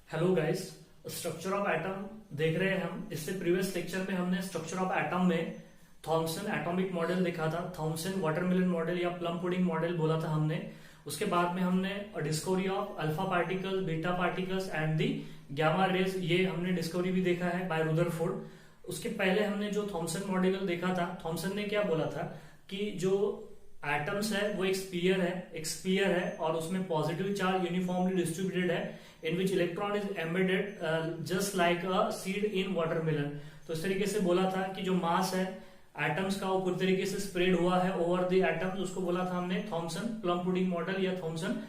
Hello guys, structure of atom देख रहे हैं हम। इससे प्रीवियस लेक्चर में हमने स्ट्रक्चर ऑफ एटम में थॉमसन एटॉमिक मॉडल देखा था, थॉमसन वाटरमेलन मॉडल या प्लम पुडिंग मॉडल बोला था हमने। उसके बाद में हमने discovery of alpha particle, beta particles and the gamma rays, ये हमने डिस्कवरी भी देखा है बाय रुदरफोर्ड। उसके पहले हमने जो थॉमसन मॉडल देखा था, थॉमसन ने क्या बोला था कि जो एटम्स है वो एक स्पीयर है और उसमें पॉजिटिव चार्ज यूनिफॉर्मली डिस्ट्रीब्यूटेड है, in which electron is embedded just like a seed in watermelon. तो इस तरीके से बोला था कि जो मास है एटम्स का वो पूरी तरीके से स्प्रेड हुआ है ओवर द एटम्स, उसको बोला था हमने थॉमसन प्लम पुडिंग मॉडल या थॉमसन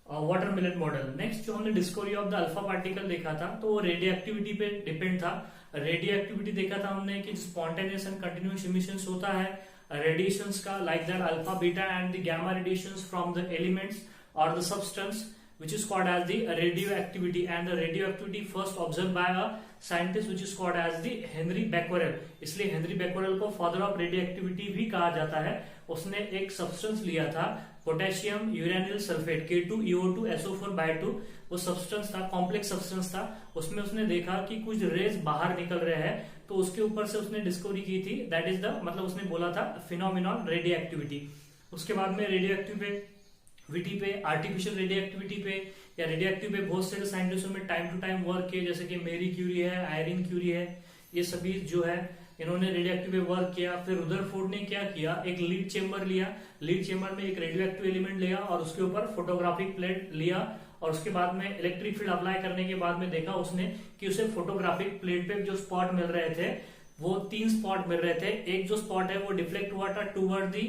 वाटरमेलन मॉडल। नेक्स्ट जो हमने discovery of the alpha particle देखा था तो वो रेडियो एक्टिविटी पे डिपेंड था। रेडियो एक्टिविटी देखा था हमने कि स्पॉन्टेनियस एंड कंटिन्यूअस इमिशंस होता है रेडिएशंस का, like that alpha beta and the gamma radiations from the elements और the substance which is called as the radioactivity, and the radioactivity first observed by a scientist which is called as the Henry Becquerel। इसलिए Henry Becquerel को father of radioactivity भी कहा जाता है। उसने एक substance लिया था पोटेशियम यूरेनिल सल्फेट K2EO2SO4/2, वो सब्सटेंस था, कॉम्प्लेक्स सब्सटेंस था। उसमें उसने देखा कि कुछ रेज बाहर निकल रहे हैं, तो उसके ऊपर से उसने डिस्कवरी की थी, दैट इज द मतलब उसने बोला था फिनोमिनॉन रेडियोएक्टिविटी। उसके बाद में रेडियोएक्टिविटी पे, आर्टिफिशियल रेडियोएक्टिविटी पे या रेडियोएक्टिव पे बहुत सारे साइंटिस्टों में टाइम टू टाइम वर्क किए, जैसे कि मेरी क्यूरी है, आयरन क्यूरी है, ये सभी जो है इन्होंने रेडियोएक्टिव पे वर्क किया। फिर रुदरफोर्ड ने क्या किया, एक लीड चेंबर लिया, लीड चेंबर में एक रेडियोएक्टिव एलिमेंट लिया और उसके ऊपर फोटोग्राफिक प्लेट लिया और उसके बाद में इलेक्ट्रिक फील्ड अप्लाई करने के बाद में देखा उसने कि उसे फोटोग्राफिक प्लेट पे जो स्पॉट मिल रहे थे वो 3 स्पॉट मिल रहे थे। एक जो स्पॉट है वो डिफ्लेक्ट हुआ था टूवर्ड दी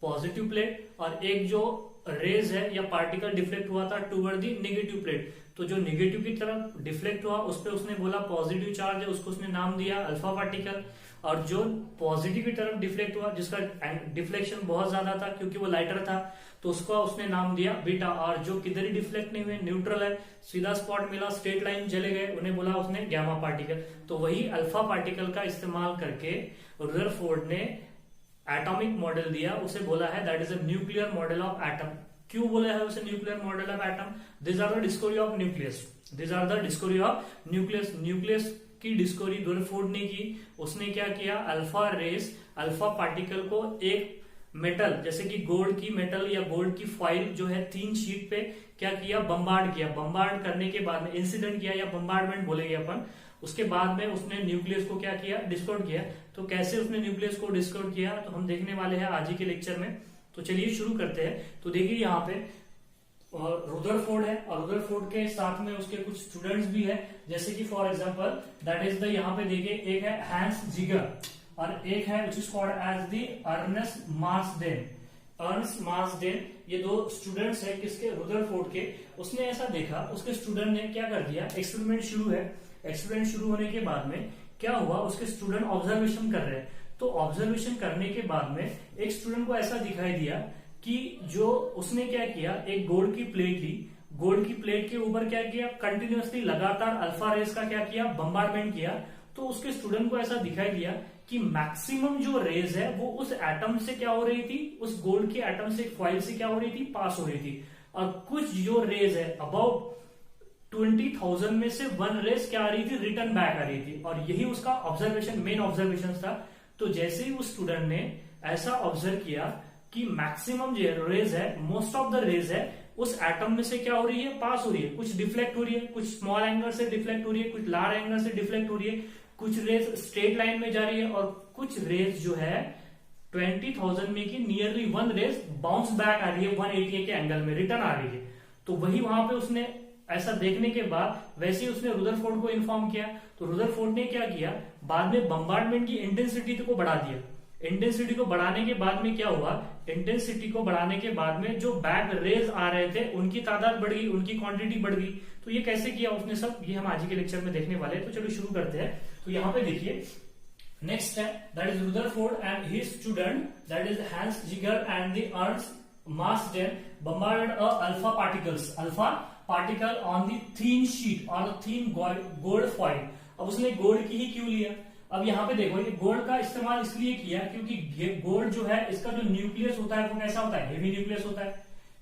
पॉजिटिव प्लेट और एक जो रेज है या पार्टिकल डिफ्लेक्ट हुआ था टूवर्ड दी नेगेटिव प्लेट। तो जो नेगेटिव की तरफ डिफ्लेक्ट हुआ उस पर उसने बोला पॉजिटिव चार्ज है, उसको उसने नाम दिया अल्फा पार्टिकल। और जो पॉजिटिव की तरफ डिफ्लेक्ट हुआ जिसका डिफ्लेक्शन बहुत ज्यादा था क्योंकि वो लाइटर था, तो उसको उसने नाम दिया बीटा। और जो किधर ही डिफ्लेक्ट नहीं हुए, न्यूट्रल है, सीधा स्पॉट मिला, स्ट्रेट लाइन चले गए, उन्हें बोला उसने गामा पार्टिकल। तो वही अल्फा पार्टिकल का इस्तेमाल करके रुदरफोर्ड ने एटॉमिक मॉडल दिया, उसे बोला है that is a nuclear model of atom. क्यों बोला है उसे nuclear model of atom? This are the discovery of nucleus, this are the discovery of nucleus. Nucleus की डिस्कवरी रुदरफोर्ड ने की। उसने क्या किया, अल्फा रेस, अल्फा पार्टिकल को एक मेटल जैसे कि गोल्ड की मेटल या गोल्ड की फॉइल जो है 3 शीट पे क्या किया, बम्बार्ड किया। बम्बार्ड करने के बाद में इंसिडेंट किया या बम्बार्डमेंट बोलेंगे अपन। उसके बाद में उसने न्यूक्लियस को क्या किया, डिस्कवर किया। तो कैसे उसने न्यूक्लियस को डिस्कवर किया तो हम देखने वाले हैं आज ही के लेक्चर में। तो चलिए शुरू करते हैं। तो देखिए यहाँ पे रुदरफोर्ड है और रुदरफोर्ड के साथ में उसके कुछ स्टूडेंट्स भी है, जैसे कि for example that is the, यहाँ पे देखिए एक है हैंस जिगर और एक है which is called as the Ernest Marsden. Ernest Marsden, ये 2 स्टूडेंट्स है किसके, रुदरफोर्ड के। उसने ऐसा देखा, उसके स्टूडेंट ने क्या कर दिया, एक्सपेरिमेंट शुरू है। एक्सपेरिमेंट शुरू होने के बाद में क्या हुआ, उसके स्टूडेंट ऑब्जर्वेशन कर रहे हैं। तो ऑब्जर्वेशन करने के बाद में एक स्टूडेंट को ऐसा दिखाई दिया कि जो उसने क्या किया, एक गोल्ड की प्लेट ली, गोल्ड की प्लेट के ऊपर क्या किया, कंटिन्यूअसली लगातार अल्फा रेस का क्या किया, बम्बार्डमेंट किया। तो उसके स्टूडेंट को ऐसा दिखाई दिया कि मैक्सिमम जो रेज है वो उस एटम से क्या हो रही थी, उस गोल्ड के एटम से, फॉइल से क्या हो रही थी, पास हो रही थी। और कुछ जो रेज है अबाउट 20,000 में से 1 रेस क्या आ रही थी, रिटर्न बैक आ रही थी। और यही उसका ऑब्जर्वेशन, मेन ऑब्जर्वेशन था। तो जैसे ही उस स्टूडेंट ने ऐसा ऑब्जर्व किया कि मैक्सिमम जो रेज है, मोस्ट ऑफ द रेज है उस एटम में से क्या हो रही है, पास हो रही है। कुछ डिफ्लेक्ट हो रही है, कुछ स्मॉल एंगल से डिफ्लेक्ट हो रही है, कुछ लार्ज एंगल से डिफ्लेक्ट हो रही है, कुछ रेज स्ट्रेट लाइन में जा रही है और कुछ रेज जो है 20,000 में की नियरली 1 रेज बाउंस बैक आ रही है 180 के एंगल में, रिटर्न आ रही है। तो वही वहां पे उसने ऐसा देखने के बाद वैसे ही उसने रुदरफोर्ड को इन्फॉर्म किया। तो रुदरफोर्ड ने क्या किया, बाद में बम्बार्डमेंट की इंटेंसिटी को बढ़ा दिया। इंटेंसिटी को बढ़ाने के बाद में क्या हुआ, इंटेंसिटी को बढ़ाने के बाद में जो बैक रेज आ रहे थे उनकी तादाद बढ़ गई, उनकी क्वांटिटी बढ़ गई। तो ये कैसे किया उसने सब, ये हम आज के लेक्चर में देखने वाले हैं। तो चलो शुरू करते हैं। तो यहाँ पे देखिए नेक्स्ट है that is Rutherford and his student that is Hans Geiger and the Ernest Marsden bombarded alpha particle on the thin sheet or the thin gold foil। अब उसने गोल्ड की ही क्यों लिया, अब यहाँ पे देखो ये गोल्ड का इस्तेमाल इसलिए किया क्योंकि गोल्ड जो है इसका जो न्यूक्लियस होता है वो कैसा होता है, हेवी न्यूक्लियस होता है।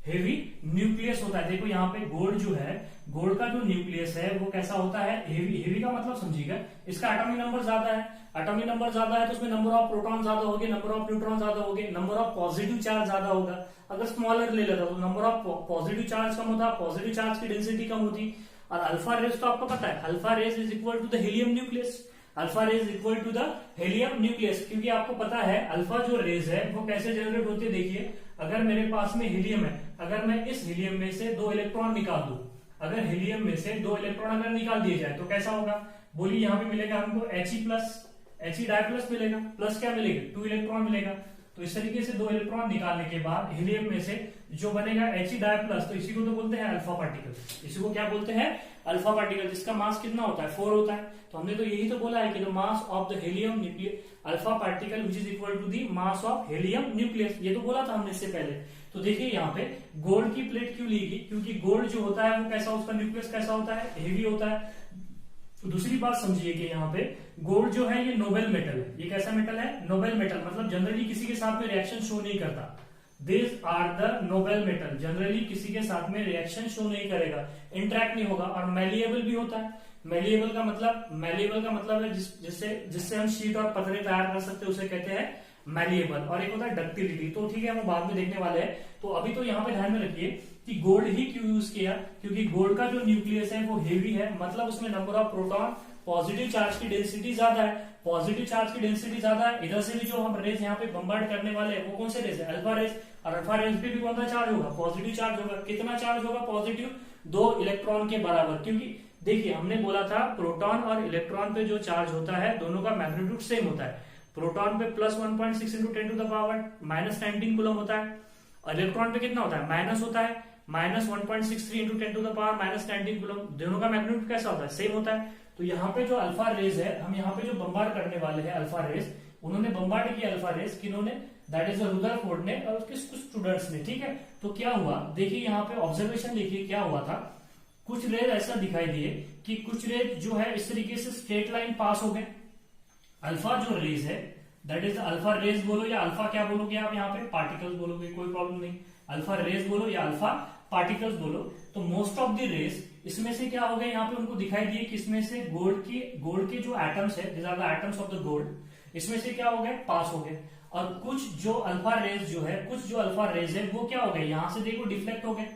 हेवी न्यूक्लियस होता है। देखो यहाँ पे गोल्ड जो है, गोल्ड का जो न्यूक्लियस है वो कैसा होता है, हेवी। हेवी का मतलब समझिएगा, इसका एटॉमिक नंबर ज्यादा है। एटॉमिक नंबर ज्यादा है तो उसमें नंबर ऑफ प्रोटॉन ज्यादा होंगे, नंबर ऑफ न्यूट्रॉन ज्यादा होंगे, नंबर ऑफ पॉजिटिव चार्ज ज्यादा होगा। अगर स्मॉलर ले लेता तो नंबर ऑफ पॉजिटिव चार्ज कम होता, पॉजिटिव चार्ज की डेंसिटी कम होती। और अल्फा रेज तो आपको पता है, alpha rays is equal to the helium nucleus. Alpha rays equal to the helium nucleus, क्योंकि आपको पता है अल्फा जो रेज है वो कैसे जनरेट होती है। देखिए, अगर मेरे पास में हीलियम है, अगर मैं इस हीलियम में से 2 इलेक्ट्रॉन निकाल दूं, अगर हीलियम में से 2 इलेक्ट्रॉन अगर निकाल दिए जाए तो कैसा होगा, बोलिए। यहाँ पे मिलेगा हमको He डाई प्लस मिलेगा, प्लस क्या मिलेगा, 2 इलेक्ट्रॉन मिलेगा। तो इस तरीके से 2 इलेक्ट्रॉन निकालने के बाद हीलियम में से जो बनेगा He डाई प्लस, तो इसी को तो बोलते हैं अल्फा पार्टिकल। इसी को क्या बोलते हैं, अल्फा पार्टिकल, जिसका मास कितना होता है, 4 होता है। तो हमने तो यही तो बोला है कि the mass of the helium nucleus alpha particle which is equal to the mass of helium nucleus, ये तो बोला था हमने इससे पहले। तो देखिए यहाँ पे गोल्ड की प्लेट क्यों ली गई, क्योंकि गोल्ड जो होता है वो कैसा, उसका न्यूक्लियस कैसा होता है, हेवी होता है। दूसरी बात समझिए कि यहाँ पे गोल्ड जो है ये नोबेल मेटल है। ये कैसा मेटल है, नोबेल मेटल, मतलब जनरली किसी के साथ में रिएक्शन शो नहीं करता। This are the noble metal, generally किसी के साथ में रिएक्शन शो नहीं करेगा, इंटरेक्ट नहीं होगा, और मैलिएबल भी होता है। मैलिएबल का मतलब है जिससे हम शीट और पतरे तैयार कर सकते हैं, उसे कहते हैं मैलिएबल। और एक होता है डक्टिलिटी, तो ठीक है, हम बाद में देखने वाले हैं। तो अभी तो यहाँ पे ध्यान में रखिए कि गोल्ड ही क्यों यूज किया, क्योंकि गोल्ड का जो न्यूक्लियस है वो हेवी है, मतलब उसमें number of proton, positive charge की डेंसिटी ज्यादा है। पॉजिटिव चार्ज की डेंसिटी ज्यादा है, इधर से भी जो हम रेज यहाँ पे बम्बार्ड करने वाले हैं वो कौन से रेज है, अल्फा रेज। और अल्फा रेज पे भी कौन सा चार्ज होगा, पॉजिटिव चार्ज होगा। कितना चार्ज होगा पॉजिटिव, 2 इलेक्ट्रॉन के बराबर। क्योंकि देखिए हमने बोला था प्रोटॉन और इलेक्ट्रॉन पे जो चार्ज होता है दोनों का मैग्नीट्यूड सेम होता है। प्रोटॉन पे plus 1.6 into 10 to the power minus 19 coulomb होता है, और इलेक्ट्रॉन पे कितना होता है, माइनस होता है, minus 1.63 into 10 to the power minus 19 coulomb. दोनों का मैग्नीट्यूड कैसा होता है, सेम होता है। तो यहाँ पे जो अल्फा रेज है, हम यहाँ पे जो बम्बार्ड करने वाले हैं अल्फा रेज, उन्होंने बम्बार्ड किया अल्फा रेज, किन्होंने, दैट इज रुदरफोर्ड ने और उसके कुछ स्टूडेंट्स ने, ठीक है। तो क्या हुआ, देखिए यहाँ पे ऑब्जर्वेशन देखिए क्या हुआ था। कुछ रेज ऐसा दिखाई दिए कि कुछ रेज जो है इस तरीके से स्ट्रेट लाइन पास हो गए। अल्फा जो रेज है, दैट इज अल्फा रेज बोलो या अल्फा क्या बोलोगे आप, यहाँ पे पार्टिकल्स बोलोगे, कोई प्रॉब्लम नहीं। अल्फा रेज बोलो या अल्फा पार्टिकल्स बोलो। तो मोस्ट ऑफ द रेज इसमें से क्या हो गए, यहाँ पे उनको दिखाई दिए कि इसमें से गोल्ड के जो एटम्स है, this are the atoms of the gold, इसमें से क्या हो गए, पास हो गए। और कुछ जो अल्फा रेज जो है, वो क्या हो गए, यहां से देखो डिफ्लेक्ट हो गए।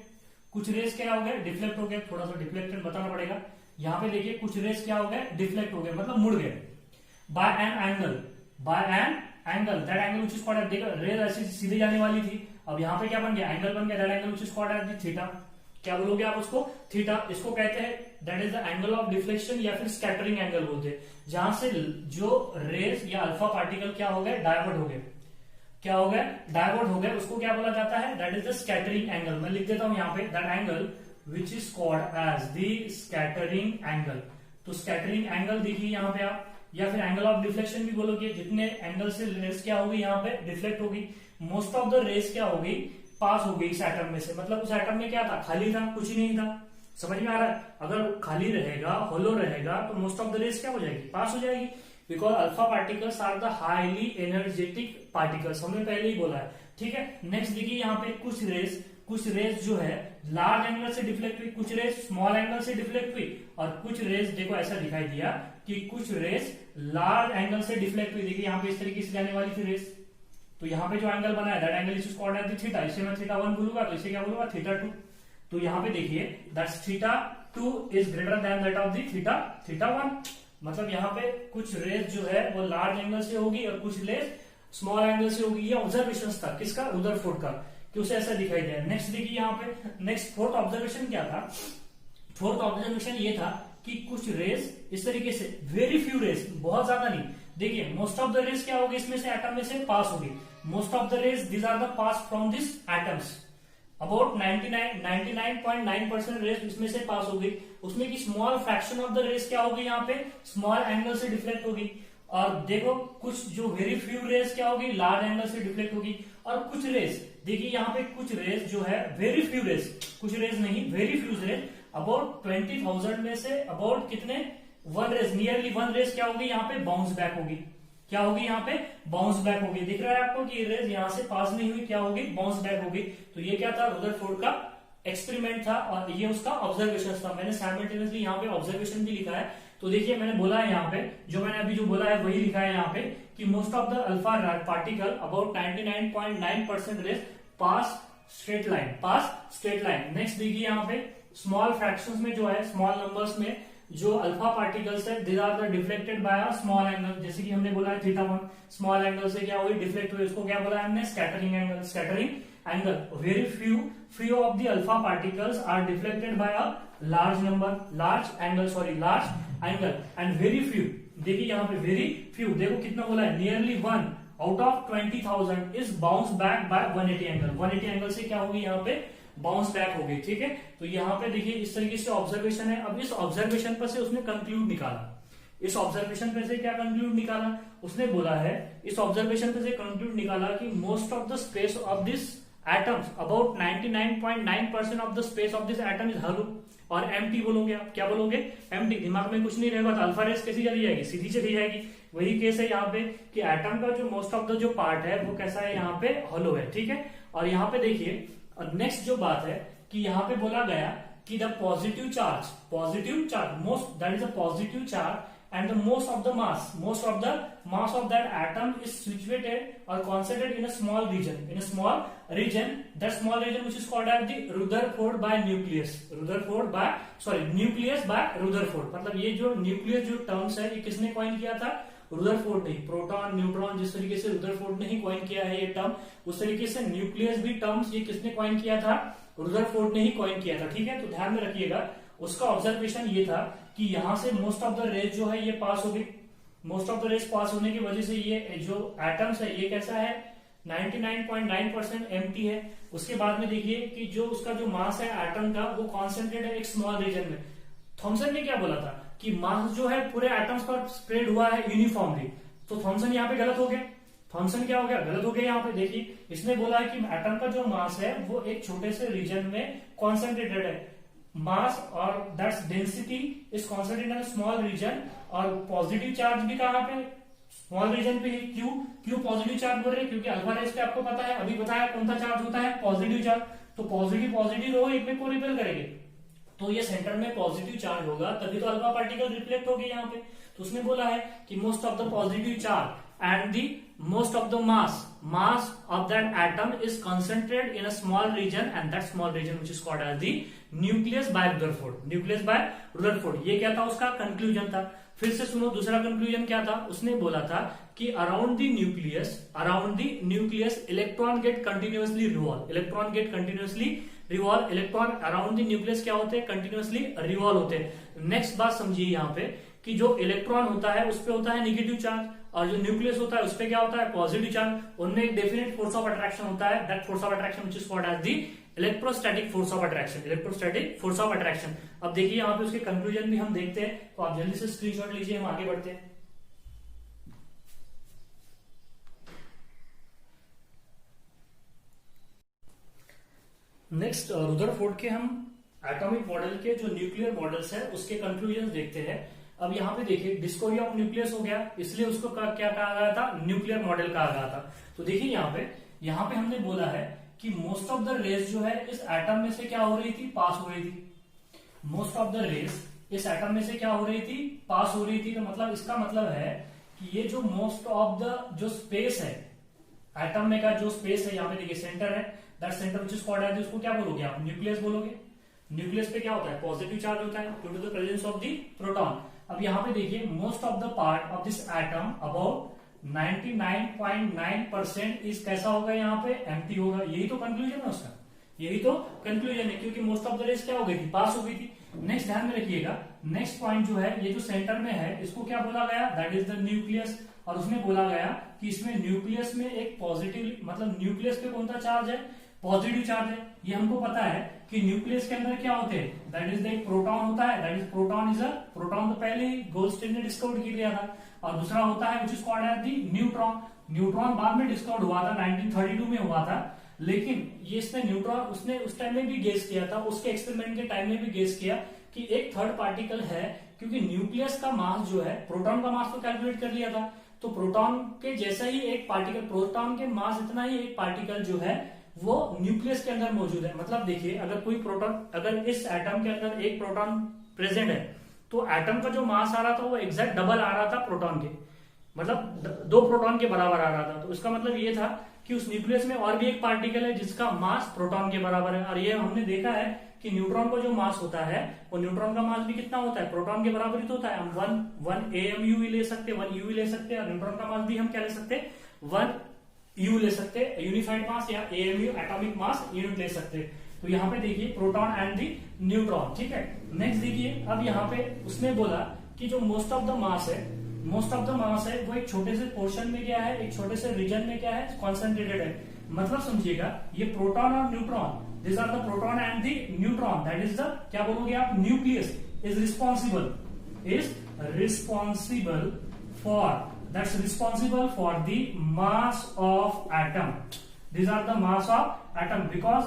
कुछ रेज क्या हो गए, डिफ्लेक्ट हो गए। थोड़ा सा डिफ्लेक्टेड बताना पड़ेगा। यहाँ पे देखिए कुछ रेज क्या हो गए, डिफ्लेक्ट हो गए, मतलब मुड़ गए। By an angle that angle which is called, देखो रेज ऐसी सीधे जाने वाली थी, अब यहाँ पे क्या बन गया, एंगल बन गया, that angle which is called as theta. क्या बोलोगे आप उसको, थीटा। इसको कहते हैं that is the angle of deflection या फिर स्कैटरिंग एंगल बोलते हैं, जहां से जो रेज या अल्फा पार्टिकल क्या हो गए, डायवर्ट हो गए। क्या हो गए, डायवर्ट हो गए, उसको क्या बोला जाता है, that is the scattering angle. मैं लिख देता हूं यहाँ पे, that angle which is called as the scattering angle. तो स्कैटरिंग एंगल देखिए यहाँ पे आप, या फिर एंगल ऑफ डिफ्लेक्शन भी बोलोगे, जितने एंगल से रेज क्या होगी यहाँ पे डिफ्लेक्ट होगी। मोस्ट ऑफ द रेज क्या होगी, पास हो गई इस एटम में से, मतलब उस एटम में क्या था, खाली था, कुछ ही नहीं था। समझ में आ रहा है, अगर खाली रहेगा, होलो रहेगा, तो मोस्ट ऑफ द रेज क्या हो जाएगी, पास हो जाएगी। Because alpha particles are the highly energetic particles, हमने पहले ही बोला है, ठीक है। नेक्स्ट देखिए यहाँ पे कुछ रेज जो है लार्ज एंगल से डिफ्लेक्ट हुई, कुछ रेज स्मॉल एंगल से डिफ्लेक्ट हुई, और कुछ रेज देखो ऐसा दिखाई दिया कि कुछ रेज लार्ज एंगल से डिफ्लेक्ट हुई। देखिए यहाँ पे इस तरीके से जाने वाली थी रेज, तो यहाँ पे जो एंगल बना है that angle is called as theta. इसे मैं थीटा 1 बोलूंगा, तो इसे क्या बोलूंगा, थीटा 2। तो यहाँ पे देखिए that's theta 2 is greater than that of the theta 1। मतलब यहाँ पे कुछ रेज जो है वो लार्ज एंगल से होगी और कुछ रेज स्मॉल एंगल से होगी। ये ऑब्जर्वेशन था किसका, रुदरफोर्ड का, कि उसे ऐसा दिखाई दिया। नेक्स्ट देखिए यहाँ पे, नेक्स्ट फोर्थ ऑब्जर्वेशन क्या था, फोर्थ ऑब्जर्वेशन ये था कि कुछ रेज इस तरीके से, वेरी फ्यू रेज, बहुत ज्यादा नहीं, देखिए मोस्ट ऑफ द रेज क्या होगी, इसमें से एटम में से पास होगी। Most of the rays this are the pass from this atoms, about 99.9% rays इसमें से पास हो गई। उसमें की small fraction of the rays क्या होगी, यहाँ पे स्मॉल एंगल से डिफ्लेक्ट होगी। और देखो कुछ जो वेरी फ्यू रेज क्या होगी, लार्ज एंगल से डिफ्लेक्ट होगी। और कुछ रेज देखिए यहाँ पे, कुछ रेज जो है वेरी फ्यू रेज, कुछ रेज नहीं, वेरी फ्यू रेज, अबाउट 20,000 में से अबाउट कितने, 1 रेज, नियरली 1 रेज क्या होगी, यहाँ पे बाउंस बैक होगी। क्या होगी यहाँ पे, बाउंस बैक होगी। दिख रहा है आपको कि रेज यहाँ से पास नहीं हुई, क्या होगी, बाउंस बैक होगी। तो ये क्या था, रदरफोर्ड का एक्सपेरिमेंट था और ये उसका ऑब्जर्वेशन था। मैंने साइमल्टेनियसली यहाँ पे ऑब्जर्वेशन भी लिखा है। तो देखिए मैंने बोला है यहाँ पे, जो मैंने अभी जो बोला है वही लिखा है यहाँ पे कि most of the alpha particle about 99.9% rays pass straight line. Next देखिए यहाँ पे स्मॉल फ्रैक्शंस में जो है, स्मॉल नंबर्स में जो अल्फा पार्टिकल्स है, these are the deflected by a small angle. जैसे कि हमने बोला है थीटा 1 स्मॉल एंगल से क्या हुई, डिफ्लेक्ट हुई। उसको क्या बोला हमने, scattering angle. Very few of the alpha particles are deflected by a large angle and very few, देखिए यहाँ पे very few, देखो कितना बोला है, nearly 1 out of 20,000 is bounce back by 180 angle। 180 angle से क्या होगी, यहाँ पे बाउंस बैक हो गई। ठीक है, तो यहाँ पे देखिए इस तरीके से ऑब्जर्वेशन है। अब इस ऑब्जर्वेशन पर से उसने कंक्लूड निकाला, इस ऑब्जर्वेशन पे से क्या कंक्लूड निकाला, उसने बोला है इस ऑब्जर्वेशन पे से कंक्लूड निकाला कि most of the space of this atoms, about 99.9% of the space of this atom is hollow. और एम्प्टी बोलोगे आप, क्या बोलोगे, एम्प्टी। दिमाग में कुछ नहीं रहेगा तो अल्फा रेस कैसी चली जाएगी, सीधी चली जाएगी। वही केस है यहाँ पे कि एटम का जो मोस्ट ऑफ द जो पार्ट है वो कैसा है, यहाँ पे हॉलो है। ठीक है, और यहाँ पे देखिए नेक्स्ट जो बात है कि यहाँ पे बोला गया कि the positive charge most, that is a positive charge and the most of the mass of that atom is situated or concentrated in a small region, that small region which is called as the Rutherford by nucleus by Rutherford। मतलब ये जो nucleus जो terms है ये किसने coin किया था, Rutherford ने। प्रोटॉन न्यूट्रॉन जिस तरीके से रुदरफोर्ड ने ही कॉइन किया है ये टर्म, उस तरीके से न्यूक्लियस भी टर्म्स ये किसने कॉइन किया था, रुदरफोर्ड ने ही कॉइन किया था। ठीक है, तो ध्यान में रखिएगा उसका ऑब्जर्वेशन ये था कि यहां से मोस्ट ऑफ द रेज जो है ये पास हो गई। मोस्ट ऑफ द रेज पास होने की वजह से ये जो एटम्स है ये कैसा है, 99.9% एम्प्टी है। उसके बाद में देखिए कि जो उसका जो मास है एटम का वो कॉन्सेंट्रेट है एक स्मॉल रीजन में। थॉमसन ने क्या बोला था कि मास जो है पूरे एटम्स पर स्प्रेड हुआ है यूनिफॉर्मली। तो थॉमसन यहाँ पे गलत हो गया। थॉमसन क्या हो गया, गलत हो गया। यहाँ पे देखिए इसने बोला है कि एटम का जो मास है वो एक छोटे से रीजन में कॉन्सेंट्रेटेड है। मास और that's density is concentrated in small region. और पॉजिटिव चार्ज भी कहाँ पे, स्मॉल रीजन पे ही। क्यों पॉजिटिव चार्ज बोल रहे हैं, क्योंकि अल्फा रेस पे आपको पता है, अभी बताया कौन सा चार्ज होता है, पॉजिटिव चार्ज। तो पॉजिटिव रो एक में को रिपेल करेंगे तो ये सेंटर में पॉजिटिव चार्ज होगा, तभी तो अल्फा पार्टिकल रिफ्लेक्ट होगी यहाँ पे। तो उसने बोला है कि most of the positive charge and the most of the mass of that atom is concentrated in a small region, and that small region which is called as the nucleus by Rutherford। ये क्या था, उसका conclusion था। फिर से सुनो दूसरा conclusion क्या था, उसने बोला था कि around the nucleus electron get continuously revolve. Electron around the nucleus क्या होते हैं, कंटिन्यूअसली रिवॉल्व होते हैं। नेक्स्ट बात समझिए यहाँ पे कि जो इलेक्ट्रॉन होता है उस पे होता है नेगेटिव चार्ज, और जो न्यूक्लियस होता है उस पे क्या होता है, पॉजिटिव चार्ज। उनमें एक डेफिनेट फोर्स ऑफ अट्रैक्शन होता है, that force of attraction which is called as the electrostatic force of attraction. अब देखिए यहाँ पे उसके कंक्लूजन भी हम देखते हैं, तो आप जल्दी से स्क्रीनशॉट लीजिए, हम आगे बढ़ते हैं। नेक्स्ट रुदरफोर्ड के हम एटॉमिक मॉडल के जो न्यूक्लियर मॉडल्स है उसके कंक्लूजन देखते हैं। अब यहाँ पे देखिए डिस्कवरी ऑफ न्यूक्लियस हो गया, इसलिए उसको क्या कहा गया था, न्यूक्लियर मॉडल कहा गया था। तो देखिए यहाँ पे हमने बोला है कि मोस्ट ऑफ द रेस जो है इस एटम में से क्या हो रही थी, पास हो रही थी। मोस्ट ऑफ द रेस इस एटम में से क्या हो रही थी, पास हो रही थी। तो मतलब इसका मतलब है कि ये जो मोस्ट ऑफ द जो स्पेस है एटम में का जो स्पेस है, यहाँ पे देखिए सेंटर है, that centre which is called as, उसको क्या बोलोगे आप, न्यूक्लियस बोलोगे। न्यूक्लियस पे क्या होता है, पॉजिटिव चार्ज होता है due to the presence of the proton. अब यहाँ पे देखिए most of the part of this atom about 99.9% इस कैसा होगा, यहाँ पे एम्प्टी होगा। यही तो कंक्लूजन है उसका, यही तो कंक्लूजन है, क्योंकि मोस्ट ऑफ द रेस क्या हो गई थी, पास हो गई थी। नेक्स्ट ध्यान में रखिएगा, नेक्स्ट पॉइंट जो है ये जो सेंटर में है इसको क्या बोला गया, दैट इज द न्यूक्लियस। और उसमें बोला गया कि इसमें न्यूक्लियस में एक पॉजिटिव, मतलब न्यूक्लियस पे कौन सा चार्ज है, पॉजिटिव चार्ज है। ये हमको पता है कि न्यूक्लियस के अंदर क्या होते हैं, दैट इज द प्रोटॉन होता है, दैट इज प्रोटॉन तो पहले ही गोल्डस्टीन ने डिस्कवर कर लिया था। और दूसरा होता है which is called as the neutron. Neutron बाद में डिस्कवर हुआ था, 1932 में हुआ था, लेकिन ये इसने न्यूट्रॉन उसने उस टाइम में भी गेस किया था, उसके एक्सपेरिमेंट के टाइम में भी गेस किया कि एक थर्ड पार्टिकल है, क्योंकि न्यूक्लियस का मास जो है, प्रोटॉन का मास तो कैलकुलेट कर लिया था, तो प्रोटॉन के जैसा ही एक पार्टिकल, प्रोटॉन के मास इतना ही एक पार्टिकल जो है वो न्यूक्लियस के अंदर मौजूद है। मतलब देखिए, अगर कोई प्रोटॉन, अगर इस एटम के अंदर एक प्रोटॉन प्रेजेंट है तो एटम का जो मास आ रहा था वो एग्जैक्ट डबल आ रहा था प्रोटॉन के, मतलब 2 प्रोटॉन के बराबर आ रहा था। तो इसका मतलब ये था कि उस न्यूक्लियस में और भी एक पार्टिकल है जिसका मास प्रोटॉन के बराबर है। और ये हमने देखा है कि न्यूट्रॉन का जो मास होता है वो न्यूट्रॉन का मास भी कितना होता है, प्रोटॉन के बराबर ही तो होता है। हम 1 AMU भी ले सकते हैं, 1 UV ले सकते हैं, और न्यूट्रॉन का मास भी हम क्या ले सकते हैं, 1 U ले सकते हैं, यूनिफाइड मास, या AMU एटॉमिक मास यूनिट ले सकते हैं। तो यहाँ पे देखिए प्रोटॉन एंड दी न्यूट्रॉन, ठीक है। नेक्स्ट देखिए, अब यहाँ पे उसने बोला कि जो मोस्ट ऑफ द मास है, मोस्ट ऑफ द मास है वो एक छोटे से पोर्शन में क्या है, एक छोटे से रीजन में क्या है, कॉन्सेंट्रेटेड है। मतलब समझिएगा, ये प्रोटॉन और neutron, this are the proton and the neutron, that is the, क्या बोलोगे आप, nucleus is responsible for, that's responsible for the mass of atom. These are the mass of atom because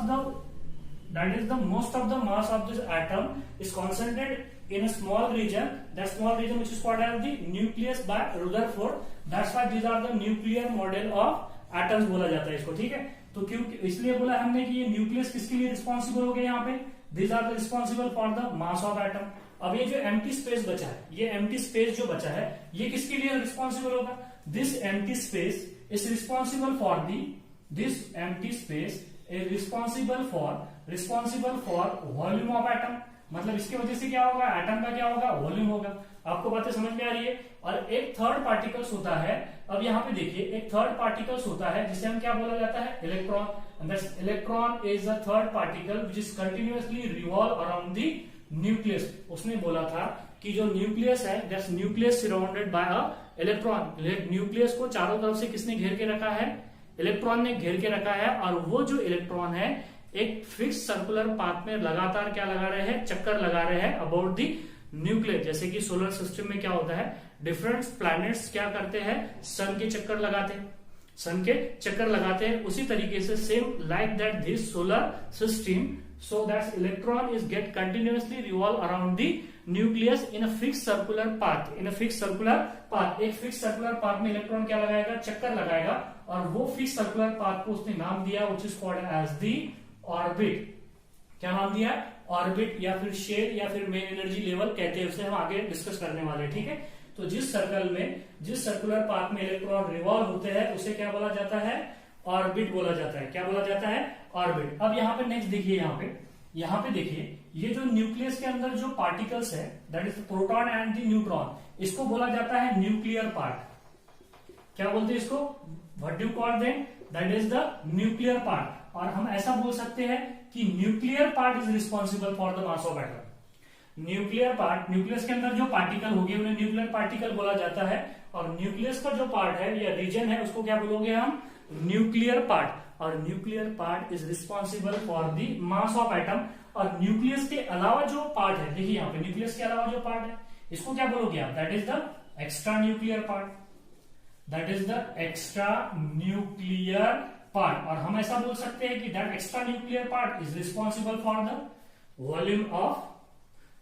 that is the most of the mass of this atom is concentrated in a small region. That small region which is called as the nucleus by Rutherford. That's why these are the nuclear model of atoms बोला जाता है इसको, ठीक है। तो क्यों, इसलिए बोला हमने कि ये न्यूक्लियस किसके लिए रिस्पॉन्सिबल हो गया यहाँ पे, these are the responsible for the mass of atom। अब ये जो एम्प्टी स्पेस बचा है, ये एम्प्टी स्पेस जो बचा है, ये किसके लिए रिस्पॉन्सिबल होगा, this empty space is responsible for the, this empty space is responsible for volume of atom। मतलब इसके वजह से क्या होगा, एटम का क्या होगा, वॉल्यूम होगा। आपको बातें समझ में आ रही है। और एक थर्ड पार्टिकल्स होता है, अब यहाँ पे देखिए एक थर्ड पार्टिकल्स होता है जिसे हम क्या बोला जाता है, electron. Electron is a third particle which is continuously revolve around the nucleus. उसने बोला था कि जो न्यूक्लियस है, that's nucleus surrounded by a electron. Nucleus को चारों तरफ से किसने घेर के रखा है, इलेक्ट्रॉन ने घेर के रखा है। और वो जो इलेक्ट्रॉन है एक फिक्स सर्कुलर पाथ में लगातार क्या लगा रहे हैं, चक्कर लगा रहे हैं अबाउट दी न्यूक्लियस। जैसे कि सोलर सिस्टम में क्या होता है, डिफरेंट प्लैनेट्स क्या करते हैं, सन के चक्कर लगाते हैं, सन के चक्कर लगाते हैं। उसी तरीके से same like that this solar system, so that electron is get continuously revolve around the nucleus in a fix circular path. In a fix circular path, एक फिक्स सर्कुलर पाथ में इलेक्ट्रॉन क्या लगाएगा, चक्कर लगाएगा। और वो फिक्स सर्कुलर पाथ को उसने नाम दिया which is called as the orbit. क्या नाम दिया, ऑर्बिट, या फिर शेड, या फिर मेन एनर्जी लेवल कहते हैं उसे, हम आगे डिस्कस करने वाले हैं, ठीक है। तो जिस सर्कल में, जिस सर्कुलर पाथ में इलेक्ट्रॉन रिवॉल्व होते हैं उसे क्या बोला जाता है, ऑर्बिट बोला जाता है। क्या बोला जाता है, ऑर्बिट। अब यहाँ पे नेक्स्ट देखिए, यहाँ पे देखिए, ये जो न्यूक्लियस के अंदर जो पार्टिकल्स है, that is proton and the neutron, इसको बोला जाता है न्यूक्लियर पार्ट। क्या बोलते हैं इसको, what do call them, that is the nuclear part. और हम ऐसा बोल सकते हैं कि nuclear part is responsible for the mass of atom. Nuclear part, nucleus के अंदर जो पार्टिकल होंगे उन्हें न्यूक्लियर पार्टिकल बोला जाता है। और न्यूक्लियस का जो पार्ट है या रीजन है उसको क्या बोलोगे हम, न्यूक्लियर पार्ट। और nuclear part is responsible for the mass of atom. और न्यूक्लियस के अलावा जो पार्ट है, देखिए यहाँ पे न्यूक्लियस के अलावा जो पार्ट है इसको क्या बोलोगे आप, that is the extra nuclear part, that is the extra nuclear part. और हम ऐसा बोल सकते हैं कि that extra nuclear part is responsible for the volume of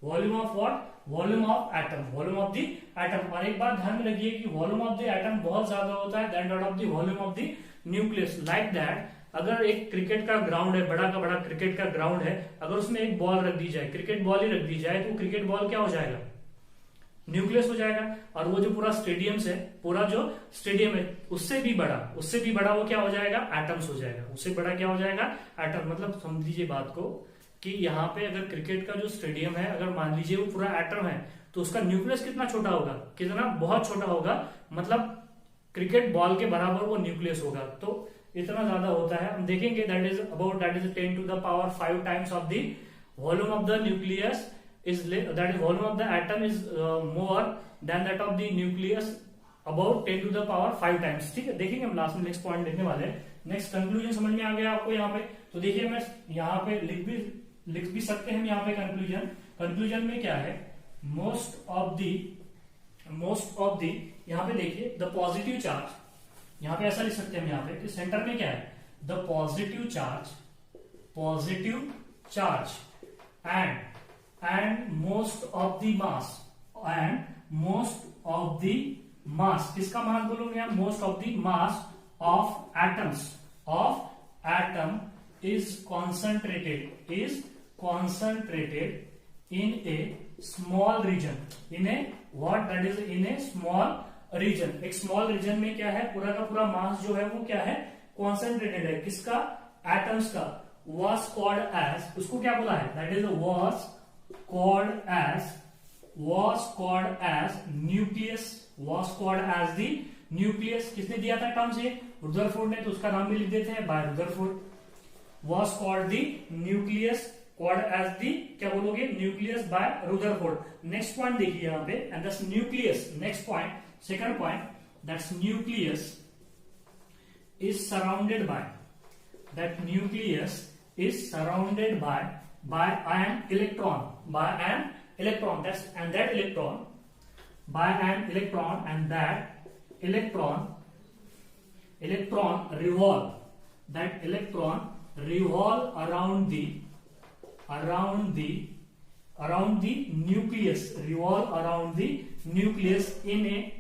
what, volume of atom, volume of the atom. और एक बात ध्यान में रखिए कि वॉल्यूम ऑफ द एटम बहुत ज्यादा होता है then that of the volume of the nucleus. Like that, अगर एक क्रिकेट का ग्राउंड है, बड़ा का बड़ा क्रिकेट का ग्राउंड है, अगर उसमें एक बॉल रख दी जाए, क्रिकेट बॉल ही रख दी जाए, तो क्रिकेट बॉल क्या हो जाएगा, न्यूक्लियस हो जाएगा। और वो जो पूरा स्टेडियम है, पूरा जो स्टेडियम है उससे भी बड़ा वो क्या हो जाएगा, एटम्स हो जाएगा। उससे बड़ा क्या हो जाएगा, एटम। मतलब समझ लीजिए बात को कि यहाँ पे अगर क्रिकेट का जो स्टेडियम है, अगर मान लीजिए वो पूरा एटम है, तो उसका न्यूक्लियस कितना छोटा होगा, कितना, बहुत छोटा होगा। मतलब क्रिकेट बॉल के बराबर वो न्यूक्लियस होगा। तो इतना ज्यादा होता है। हम देखेंगे that is 10 to the power 5 times of the volume of the nucleus is, that is volume of the atom is more than that of the nucleus, about 10 to the power 5 times। ठीक है, देखेंगे हम last में next point देखने वाले हैं। Next conclusion समझ में आ गया आपको यहाँ पे। तो देखिए मैं यहाँ पे लिख भी सकते हैं हम यहाँ पे कंक्लूजन में क्या है, मोस्ट ऑफ द यहाँ पे देखिए द पॉजिटिव चार्ज, यहाँ पे ऐसा लिख सकते हैं हम यहाँ पे कि सेंटर में क्या है, the positive charge and most of the mass, किसका मास बोलोगे आप, most of the mass of atom is concentrated in a small region, in a what, that is in a small region। एक स्मॉल रीजन में क्या है, पूरा का पूरा मास जो है वो क्या है, कॉन्सेंट्रेटेड है, किसका, एटम्स का। was called as, उसको क्या बोला है, that is was called as nucleus, was called as the nucleus। किसने दिया था टर्म से, रुदरफोर्ड ने, तो उसका नाम भी लिख देते हैं, by Rutherford. was called the nucleus, called as the, क्या बोलोगे, nucleus by Rutherford। next point देखिए यहाँ पे, and that's nucleus, next point, second point, that's nucleus is surrounded by, that nucleus is surrounded by an electron, that's, and that electron, by an electron, and that electron revolve, that electron revolve around the nucleus, revolve around the nucleus in a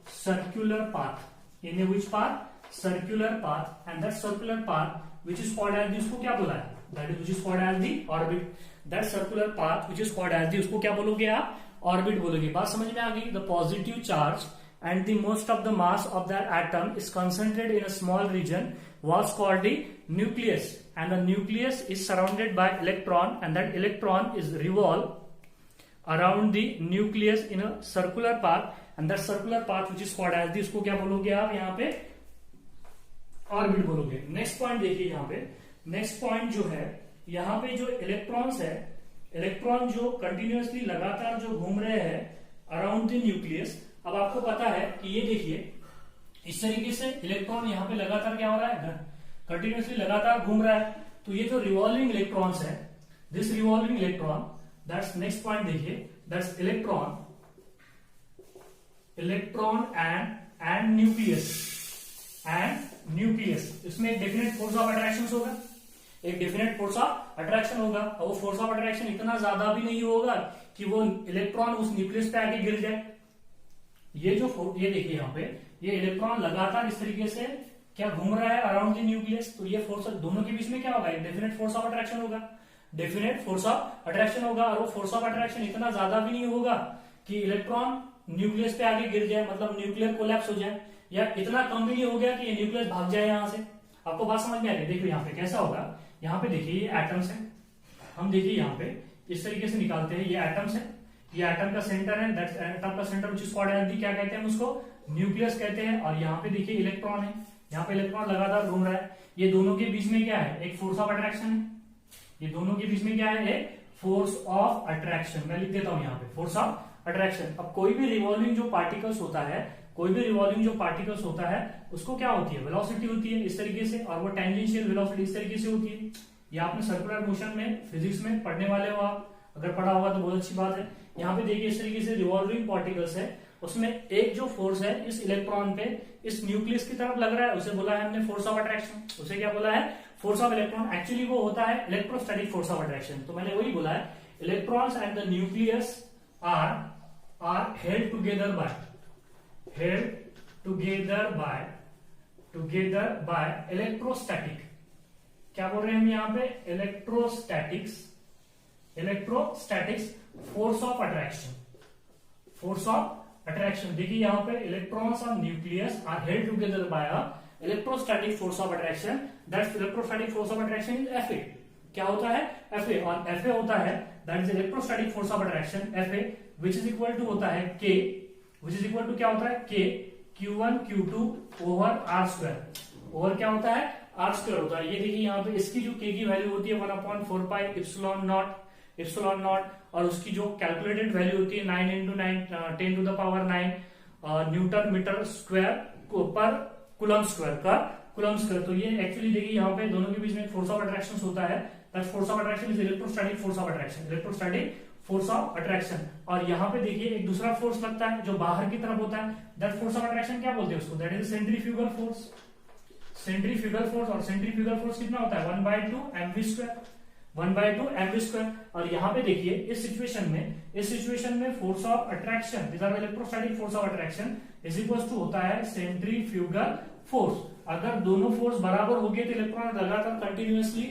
circular path, in a which path, circular path, and that circular path which is called as, उसको क्या बोला है, that is which is called as the orbit, that circular path which is called as the, उसको क्या बोलोगे आप, orbit बोलोगे। बात समझ में आ गई। the positive charge and the most of the mass of that atom is concentrated in a small region was called the nucleus, and the nucleus is surrounded by electron, and that electron is revolve around the nucleus in a circular path, and that circular path which is called as the, उसको क्या बोलोगे आप यहाँ पे, orbit बोलोगे। Next point देखिए यहाँ पे, नेक्स्ट पॉइंट जो है यहाँ पे, जो इलेक्ट्रॉन्स है, इलेक्ट्रॉन जो कंटिन्यूअसली लगातार जो घूम रहे हैं अराउंड द न्यूक्लियस। अब आपको पता है कि ये देखिए इस तरीके से इलेक्ट्रॉन यहाँ पे लगातार क्या हो रहा है, कंटिन्यूअसली लगातार घूम रहा है। तो ये जो रिवॉल्विंग इलेक्ट्रॉन्स है, this revolving electron, that's next point देखिए, दैट्स इलेक्ट्रॉन एंड न्यूक्लियस, इसमें एक डेफिनेट फोर्स ऑफ अट्रैक्शन होगा, एक डेफिनेट फोर्स ऑफ अट्रैक्शन होगा। और वो फोर्स ऑफ अट्रैक्शन इतना ज्यादा भी नहीं होगा कि वो इलेक्ट्रॉन उस न्यूक्लियस पे आके गिर जाए। ये देखिए यहाँ पे, ये इलेक्ट्रॉन लगातार इस तरीके से क्या घूम रहा है अराउंड द न्यूक्लियस, तो ये फोर्स दोनों के बीच में क्या होगा, एक डेफिनेट फोर्स ऑफ अट्रैक्शन होगा, डेफिनेट फोर्स ऑफ अट्रैक्शन होगा। और वो फोर्स ऑफ अट्रैक्शन इतना ज्यादा भी नहीं होगा कि इलेक्ट्रॉन न्यूक्लियस पे आगे गिर जाए, मतलब न्यूक्लियर कोलैप्स हो जाए, या इतना कम भी नहीं हो गया कि ये न्यूक्लियस भाग जाए यहाँ से। आपको बात समझ में आ रही है। देखिए यहाँ पे कैसा होगा, यहाँ पे देखिए ये एटम्स है, हम देखिए यहाँ पे इस तरीके से निकालते हैं, ये एटम्स है, ये एटम का सेंटर है, दैट्स एटम का centre which is called as the, क्या कहते हैं उसको, न्यूक्लियस कहते हैं। और यहाँ पे देखिए इलेक्ट्रॉन है, यहाँ पे इलेक्ट्रॉन लगातार घूम रहा है। ये दोनों के बीच में क्या है, एक फोर्स ऑफ अट्रैक्शन है, ये दोनों के बीच में क्या है, एक फोर्स ऑफ अट्रैक्शन। मैं लिख देता हूं यहाँ पे, फोर्स ऑफ अट्रैक्शन। अब कोई भी रिवॉल्विंग जो पार्टिकल्स होता है, कोई भी रिवॉल्विंग जो पार्टिकल्स होता है, उसको क्या होती है, वेलोसिटी होती है इस तरीके से, और वो टेंजेंशियल वेलोसिटी इस तरीके से होती है। ये आपने सर्कुलर मोशन में फिजिक्स में पढ़ने वाले हो आप, अगर पढ़ा होगा तो बहुत अच्छी बात है। यहाँ पे देखिए इस तरीके से रिवॉल्विंग पार्टिकल्स है, उसमें एक जो फोर्स है इस इलेक्ट्रॉन पे, इस न्यूक्लियस की तरफ लग रहा है, उसे बोला है हमने फोर्स ऑफ अट्रैक्शन। उसे क्या बोला है, फोर्स ऑफ इलेक्ट्रॉन। एक्चुअली वो होता है इलेक्ट्रोस्टैटिक फोर्स ऑफ अट्रैक्शन। तो मैंने वही बोला है, electrons and the nucleus are held together by electrostatic. क्या बोल रहे हैं हम यहाँ पे, electrostatics force of attraction, force of attraction. देखिए यहाँ पे इलेक्ट्रॉन्स और nucleus are held together by a electrostatic force of attraction, that's electrostatic force of attraction is Fa। क्या होता है, Fa, और Fa होता है that is electrostatic force of attraction Fa, which is equal to होता है K, which is equal to क्या होता है, K Q1 Q2 over R square, over क्या होता है, R स्क्वायर होता है। ये देखिए यहाँ पे इसकी जो K की वैल्यू होती है 1/4 पाई एप्सिलॉन नॉट, और उसकी जो कैलकुलेटेड वैल्यू होती है 9 into 9 10 to the power 9 newton metre square पर कूलम स्क्वायर। तो ये एक्चुअली देखिए यहाँ पे दोनों के बीच में फोर्स ऑफ अट्रैक्शन होता है, that force of attraction is electrostatic force of attraction, electrostatic force of attraction. और यहाँ पे देखिए एक दूसरा फोर्स लगता है जो बाहर की तरफ होता है, दैट फोर्स ऑफ अट्रैक्शन क्या बोलते हैं उसको, that is centrifugal force. Centrifugal force, और सेंट्रीफ्यूगल फोर्स कितना होता है 1/2 mv स्क्वायर। 1/2 mv²। और यहाँ पे देखिए इस सिचुएशन में force of attraction, this are electrostatic force of attraction is equal to होता है सेंट्रीफ्यूगल फोर्स। अगर दोनों फोर्स बराबर हो गए तो इलेक्ट्रॉन लगातार continuously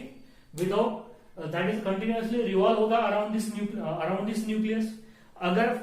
without that is continuously revolve होगा अराउंड दिस न्यूक्लियस। अगर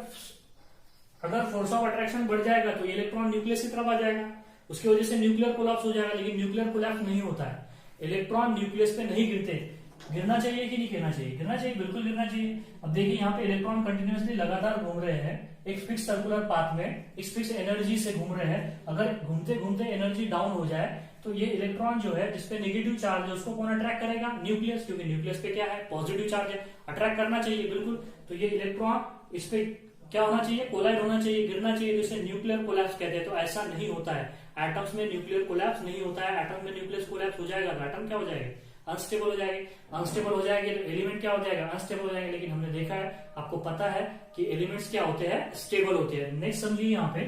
फोर्स ऑफ अट्रैक्शन बढ़ जाएगा तो इलेक्ट्रॉन न्यूक्लियस की तरफ आ जाएगा, उसकी वजह से न्यूक्लियर कोलैप्स हो जाएगा। लेकिन न्यूक्लियर कोलैप्स नहीं होता है, इलेक्ट्रॉन न्यूक्लियस पे नहीं गिरते। गिरना चाहिए कि नहीं गिरना चाहिए? गिरना चाहिए, बिल्कुल गिरना चाहिए। अब देखिए यहाँ पे इलेक्ट्रॉन कंटिन्यूअसली लगातार घूम रहे हैं एक फिक्स सर्कुलर पाथ में, एक फिक्स एनर्जी से घूम रहे हैं। अगर घूमते घूमते एनर्जी डाउन हो जाए तो ये इलेक्ट्रॉन जो है जिसपे नेगेटिव चार्ज है उसको कौन अट्रैक्ट करेगा? न्यूक्लियस, क्योंकि न्यूक्लियस पे क्या है? पॉजिटिव चार्ज है, अट्रैक्ट करना चाहिए बिल्कुल। तो ये इलेक्ट्रॉन इस पे क्या होना चाहिए? कोलाइड होना चाहिए, गिरना चाहिए, तो इसे न्यूक्लियर कोलैप्स कहते हैं। तो ऐसा नहीं होता है, एटम्स में न्यूक्लियर कोलैप्स नहीं होता है। एटम में न्यूक्लियर कोलैप्स हो जाएगा तो एटम क्या हो जाएगा? अनस्टेबल हो जाएगी। अनस्टेबल हो जाएगी एलिमेंट क्या हो जाएगा? अनस्टेबल हो जाएगा। लेकिन हमने देखा है, आपको पता है कि एलिमेंट्स क्या होते हैं? स्टेबल होते हैं। नेक्स्ट समझिए यहाँ पे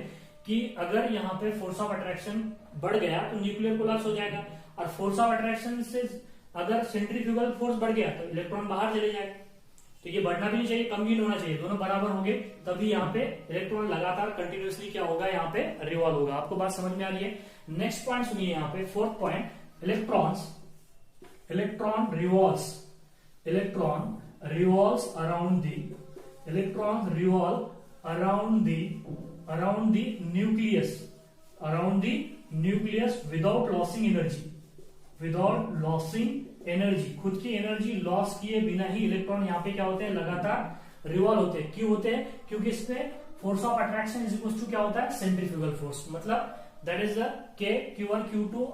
कि अगर यहाँ पे फोर्स ऑफ अट्रैक्शन बढ़ गया तो न्यूक्लियर कोलैप्स हो जाएगा, और फोर्स ऑफ अट्रैक्शन से अगर सेंट्रीफ्यूगल फोर्स बढ़ गया तो इलेक्ट्रॉन बाहर चले जाएगा। तो ये बढ़ना भी नहीं चाहिए, कम भी नहीं होना चाहिए, दोनों बराबर होंगे, तभी यहाँ पे इलेक्ट्रॉन लगातार कंटिन्यूअसली क्या होगा? यहाँ पे रिवॉल्व होगा। आपको बात समझ में आ रही है? नेक्स्ट पॉइंट सुनिए यहाँ पे, fourth point, electron revolves around the nucleus without losing energy, खुद की एनर्जी लॉस किए बिना ही इलेक्ट्रॉन यहाँ पे क्या होते हैं? लगातार रिवॉल्व होते हैं। क्यों होते हैं? क्योंकि इसमें force of attraction is equal to क्या होता है? Centrifugal force. मतलब that is the K Q1 Q2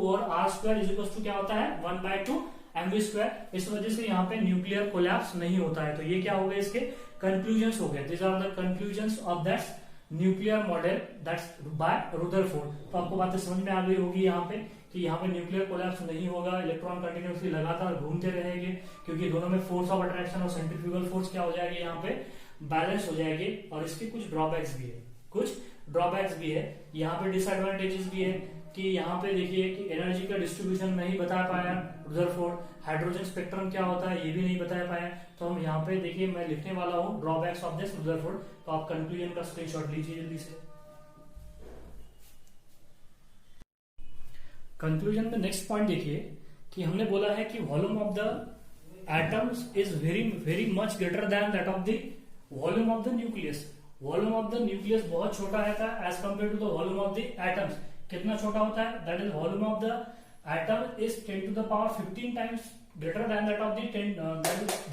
और R² इज इक्वल टू क्या होता है? 1/2 mv²। इस वजह से यहाँ पे न्यूक्लियर कोलैप्स नहीं होता है। तो ये क्या हो गए? इसके कंक्लूजन्स हो गए। This are the conclusions of that nuclear model that's by Rutherford. तो आपको बातें समझ में आ गई होगी यहाँ पे कि यहाँ पे न्यूक्लियर कोलैप्स नहीं होगा, इलेक्ट्रॉन कंटिन्यूअसली लगातार घूमते रहेंगे, क्योंकि दोनों में फोर्स ऑफ अट्रैक्शन और सेंट्रीफ्यूगल फोर्स क्या हो जाएगी? यहाँ पे बैलेंस हो जाएगी। और इसके कुछ ड्रॉबैक्स भी है, यहाँ पे डिसएडवांटेजेस भी है कि यहाँ पे देखिए कि एनर्जी का डिस्ट्रीब्यूशन नहीं बता पाया रुदरफोर्ड। हाइड्रोजन स्पेक्ट्रम क्या होता है ये भी नहीं बता पाया। तो हम यहाँ पे देखिए मैं लिखने वाला हूँ ड्रॉबैक्स ऑफ दिस रुदरफोर्ड, तो आप कंक्लूजन का स्क्रीनशॉट लीजिए जल्दी से। कंक्लूजन में नेक्स्ट पॉइंट देखिए कि हमने बोला है कि volume of the atoms is very much greater than that of the volume of the nucleus. Volume of the nucleus बहुत छोटा रहता है as compare to the volume of the atoms. कितना छोटा होता है? That is volume of the atom is 10 to the power 15 times greater than that of the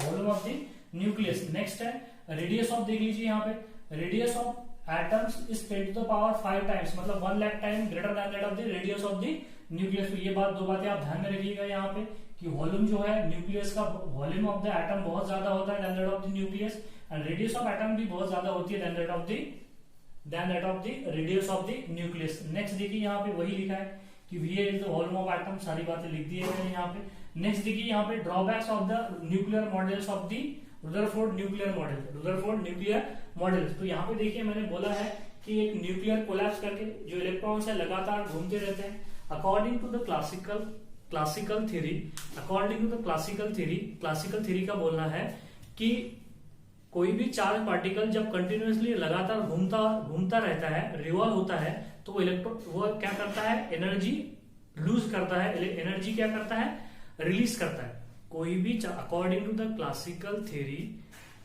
volume of the nucleus. Next है radius of, देख लीजिए यहाँ पे, radius of atoms is 10 to the power 5 times, मतलब 1 lakh time greater than that of the radius of the nucleus. तो ये दो बातें आप ध्यान में रखिएगा यहाँ पे कि वॉल्यूम जो है न्यूक्लियस का, वॉल्यूम ऑफ द एटम बहुत ज्यादा होता है then that of the nucleus, and radius of atom भी बहुत ज्यादा होती है then that of the radius of the nucleus. Next देखिए यहाँ पे वही लिखा है कि V is the volume of atom, सारी बातें लिख दी है मैंने यहाँ पे। नेक्स्ट देखिए यहाँ पे drawbacks of the nuclear models of the Rutherford nuclear model. तो यहाँ पे देखिए मैंने बोला है कि एक न्यूक्लियर कोलैप्स करके जो इलेक्ट्रॉन्स है लगातार घूमते रहते हैं। According to the classical theory का बोलना है कि कोई भी चार्ज पार्टिकल जब कंटिन्यूअसली लगातार घूमता रहता है, रिवॉल्व होता है, तो वो क्या करता है? एनर्जी लूज करता है, एनर्जी क्या करता है? रिलीज करता है। कोई भी according to the classical theory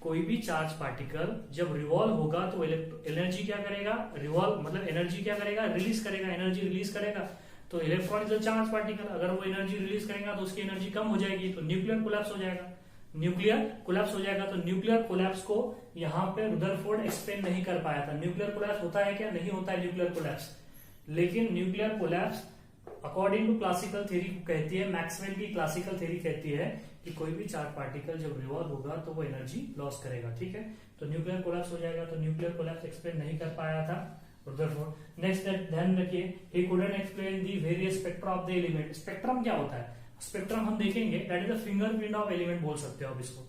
कोई भी चार्ज पार्टिकल जब रिवॉल्व होगा तो एनर्जी क्या करेगा? रिवॉल्व मतलब एनर्जी क्या करेगा? रिलीज करेगा, एनर्जी रिलीज करेगा। तो electron is a charge particle, अगर वो एनर्जी रिलीज करेगा तो उसकी एनर्जी कम हो जाएगी, तो न्यूक्लियर कोलैप्स हो जाएगा। तो न्यूक्लियर कोलैप्स को यहाँ पे रुदरफोर्ड एक्सप्लेन नहीं कर पाया था। न्यूक्लियर कोलैप्स होता है क्या? नहीं होता है न्यूक्लियर कोलैप्स। लेकिन nuclear collapse according to classical theory कहती है, मैक्सवेल की क्लासिकल थ्योरी कहती है कि कोई भी चार्ज पार्टिकल जब रिवॉल्व होगा तो वो एनर्जी लॉस करेगा। ठीक है, तो न्यूक्लियर कोलैप्स हो जाएगा। तो न्यूक्लियर कोलैप्स एक्सप्लेन नहीं कर पाया था रुदरफोर्ड। नेक्स्ट ध्यान रखिए, he couldn't explain the various spectra of the element. Spectrum क्या होता है? स्पेक्ट्रम हम देखेंगे, that is the fingerprint of element बोल सकते हो आप इसको,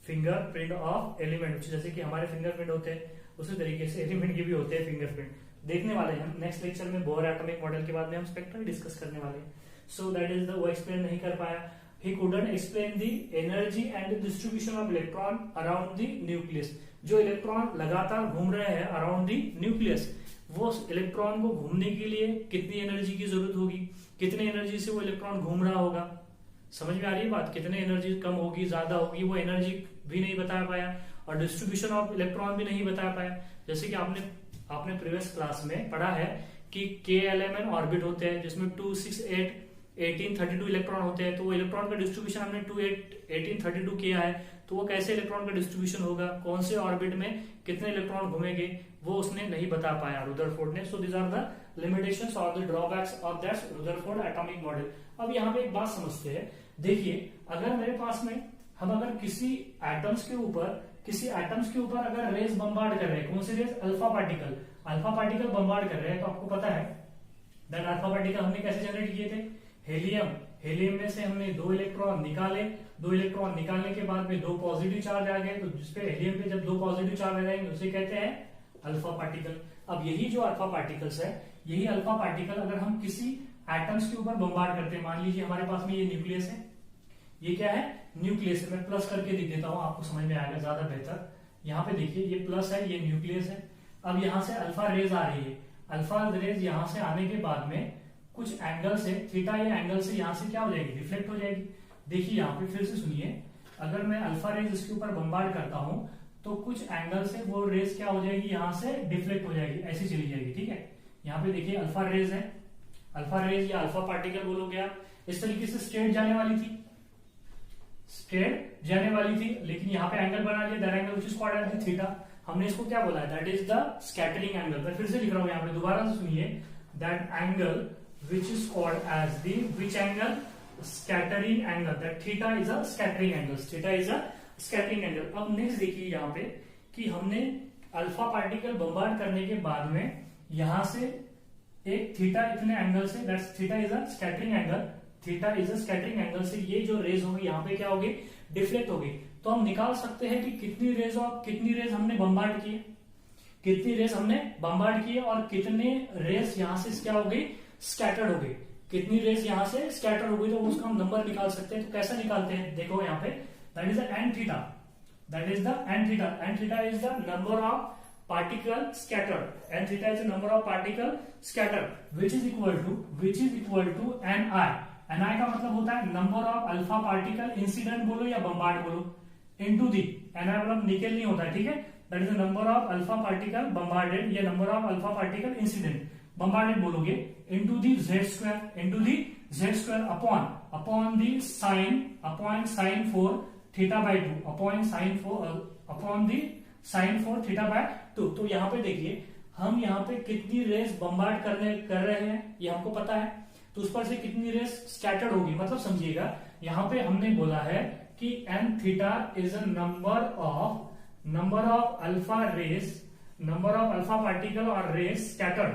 फिंगरप्रिंट ऑफ एलिमेंट। जैसे कि हमारे फिंगरप्रिंट होते हैं उसी तरीके से एलिमेंट के भी होते हैं फिंगरप्रिंट। देखने वाले हैं हम नेक्स्ट लेक्चर में, बोर एटॉमिक मॉडल के बाद में हम स्पेक्ट्रम डिस्कस करने वाले हैं। सो दैट इज द, वो एक्सप्लेन नहीं कर पाया। he couldn't explain the energy and the distribution of electron around the nucleus. जो इलेक्ट्रॉन लगातार घूम रहे हैं अराउंड द न्यूक्लियस, वो इलेक्ट्रॉन को घूमने के लिए कितनी एनर्जी की जरूरत होगी, कितने एनर्जी से वो इलेक्ट्रॉन घूम रहा होगा। समझ में आ रही है बात, कितने एनर्जी कम होगी ज्यादा होगी, वो एनर्जी भी नहीं बता पाया और डिस्ट्रीब्यूशन ऑफ इलेक्ट्रॉन भी नहीं बता पाया। जैसे कि आपने प्रीवियस क्लास में पढ़ा है कि KLMN ऑर्बिट होते हैं जिसमें 2, 6, 8, 18, 32 इलेक्ट्रॉन होते हैं, तो वो इलेक्ट्रॉन का डिस्ट्रीब्यूशन हमने 2, 8, 18, 32 किया है, तो वो कैसे इलेक्ट्रॉन का डिस्ट्रीब्यूशन होगा, कौन से ऑर्बिट में कितने इलेक्ट्रॉन घूमेंगे, वो उसने नहीं बता पाया रुदरफोर्ड ने। So these are the limitations और the drawbacks of that Rutherford atomic model. अब यहाँ पे एक बात समझते हैं, देखिए अगर मेरे पास में हम अगर किसी एटम्स के ऊपर अगर रेस बम्बार्ड कर रहे हैं, कौन सी रेस, अल्फा पार्टिकल बम्बार्ड कर रहे हैं, तो आपको पता है दैट अल्फा पार्टिकल हमने कैसे जनरेट किए थे, हेलियम में से हमने 2 इलेक्ट्रॉन निकाले, 2 इलेक्ट्रॉन निकालने के बाद में 2 पॉजिटिव चार्ज आ गए, तो जिसपे हेलियम पे जब 2 पॉजिटिव चार्ज आ जाएंगे उसे कहते हैं अल्फा पार्टिकल। अब यही जो अल्फा पार्टिकल्स है, यही अल्फा पार्टिकल अगर हम किसी एटम्स के ऊपर बम्बार्ड करते हैं, मान लीजिए हमारे पास में ये न्यूक्लियस है, ये क्या है, न्यूक्लियस है, मैं प्लस करके लिख देता हूं, आपको समझ में आएगा ज्यादा बेहतर। यहाँ पे देखिए ये प्लस है, ये न्यूक्लियस है। अब यहाँ से अल्फा रेज आ रही है, अल्फा रेज यहाँ से आने के बाद में कुछ एंगल से थीटा या एंगल से यहाँ से क्या हो जाएगी, रिफ्लेक्ट हो जाएगी। देखिए यहाँ पे फिर से सुनिए, अगर मैं अल्फा रेज इसके ऊपर बम्बार्ड करता हूं तो कुछ एंगल से वो रेज क्या हो जाएगी, यहाँ से डिफ्लेक्ट हो जाएगी, ऐसी चली जाएगी, ठीक है। यहाँ पे देखिए अल्फा रेज है, अल्फा रेज या अल्फा पार्टिकल बोलोगे आप, इस तरीके से स्ट्रेट जाने वाली थी, लेकिन यहाँ पे एंगल बना लिया, that angle which is called as theta. हमने इसको क्या बोला है, that is the scattering angle. मैं फिर से लिख रहा हूं यहाँ पे, दोबारा से सुनिए, that angle which is called as the which angle, scattering angle, that theta is a scattering angle। अब नेक्स्ट देखिए यहाँ पे कि हमने अल्फा पार्टिकल बम्बार्ड करने के बाद में यहाँ से एक थीटा इतने एंगल से, that's theta is a scattering angle से ये जो रेज होगी यहाँ पे क्या होगी, डिफ्लेक्ट होगी। तो हम निकाल सकते हैं कि कितनी रेज हमने बम्बार्ड किए और कितने रेज यहाँ से क्या हो गई, स्कैटर्ड हो गई, कितनी रेज यहाँ से स्कैटर हो गई, तो उसका हम नंबर निकाल सकते हैं। तो कैसा निकालते हैं, देखो यहाँ पे, that is the N theta is the number of particle scattered, which is equal to N I का मतलब होता है number of alpha particle incident बोलो या बम्बार्ड बोलो, इनटू दी, एन आई मतलब निकल नहीं होता है, ठीक है, that is the number of alpha particle bombarded या number of alpha particle incident bombarded बोलोगे, into the z square upon the sine 4 theta by 2 upon the sine 4 theta by 2। तो यहाँ पे देखिए हम यहाँ पे कितनी रेस बम्बार्ड कर रहे हैं ये हमको पता है, तो उस पर से कितनी रेस स्कैटर्ड होगी, मतलब समझिएगा यहाँ पे हमने बोला है कि N theta is a number of alpha particle और रेस स्कैटर्ड,